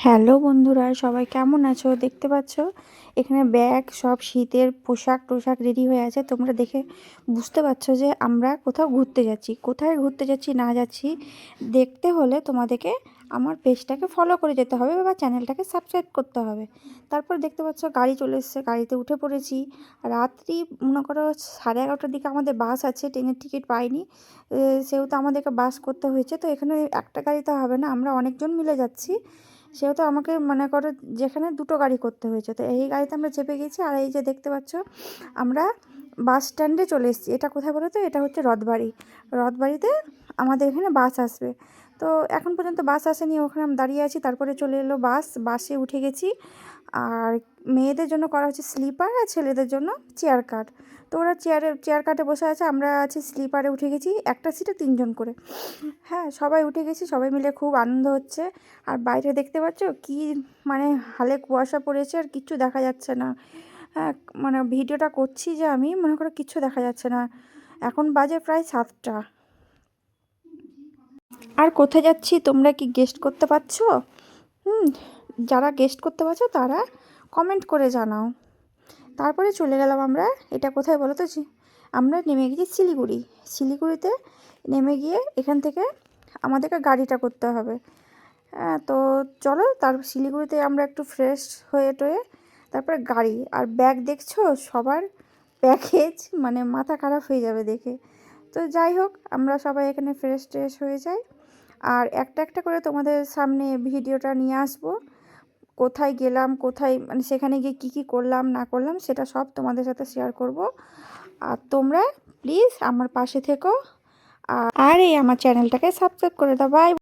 Hello বন্ধুরা, সবাই কেমন আছো? দেখতে পাচ্ছ এখানে ব্যাগ, সব শীতের পোশাক টোশাক রেডি হয়ে আছে। তোমরা দেখে বুঝতে পারছো যে আমরা কোথাও ঘুরতে যাচ্ছি। কোথায় ঘুরতে যাচ্ছি না যাচ্ছি দেখতে হলে তোমাদেরকে আমার পেজটাকে ফলো করে যেতে হবে বা চ্যানেলটাকে সাবস্ক্রাইব করতে হবে। তারপর দেখতে পাচ্ছ গাড়ি চলে এসছে, গাড়িতে উঠে পড়েছি। রাত্রি মনে করো 11:30টার দিকে আমাদের বাস আছে, ট্রেনের টিকিট পাইনি, সেহেতু আমাদেরকে বাস করতে হয়েছে। তো এখানে একটা গাড়িতে হবে না, আমরা অনেকজন মিলে যাচ্ছি, সেহেতু আমাকে মনে করো যেখানে দুটো গাড়ি করতে হয়েছে। তো এই গাড়িতে আমরা চেপে গেছি। আর এই যে দেখতে পাচ্ছ আমরা বাস স্ট্যান্ডে চলে এসেছি। এটা কোথায় বলো তো? এটা হচ্ছে রথবাড়ি। রথবাড়িতে আমাদের এখানে বাস আসবে। তো এখন পর্যন্ত বাস আসেনি, ওখানে আমি দাঁড়িয়ে আছি। তারপরে চলে এলো বাস, বাসে উঠে গেছি। আর মেয়েদের জন্য করা হচ্ছে স্লিপার, আর ছেলেদের জন্য চেয়ার কাট। তো ওরা চেয়ার কাটে বসে আছে, আমরা আছি স্লিপারে উঠে গেছি। একটা সিটে 3জন করে। হ্যাঁ, সবাই উঠে গেছি, সবাই মিলে খুব আনন্দ হচ্ছে। আর বাইরে দেখতে পাচ্ছ কি মানে হালে কুয়াশা পড়েছে, আর কিচ্ছু দেখা যাচ্ছে না। হ্যাঁ, মানে ভিডিওটা করছি যে আমি মনে করো কিচ্ছু দেখা যাচ্ছে না। এখন বাজে প্রায় 7টা। আর কোথায় যাচ্ছি তোমরা কি গেস্ট করতে পারছো? হুম, যারা গেস্ট করতে পারছো তারা কমেন্ট করে জানাও। তারপরে চলে গেলাম আমরা। এটা কোথায় বলো তো? আমরা নেমে গেছি শিলিগুড়ি। শিলিগুড়িতে নেমে গিয়ে এখান থেকে আমাদেরকে গাড়িটা করতে হবে। হ্যাঁ, তো চলো তার শিলিগুড়িতে আমরা একটু ফ্রেশ হয়ে টয়ে তারপরে গাড়ি আর ব্যাগ দেখছো সবার প্যাকেজ, মানে মাথা খারাপ হয়ে যাবে দেখে। তো যাই হোক, আমরা সবাই এখানে ফ্রেশ ট্রেশ হয়ে যাই। আর একটা একটা করে তোমাদের সামনে ভিডিওটা নিয়ে আসবো। কোথায় গেলাম, কোথায় মানে সেখানে গিয়ে কী কী করলাম না করলাম সেটা সব তোমাদের সাথে শেয়ার করব। আর তোমরা প্লিজ আমার পাশে থেকো। আর এই আমার চ্যানেলটাকে সাবস্ক্রাইব করে দাও। বাই।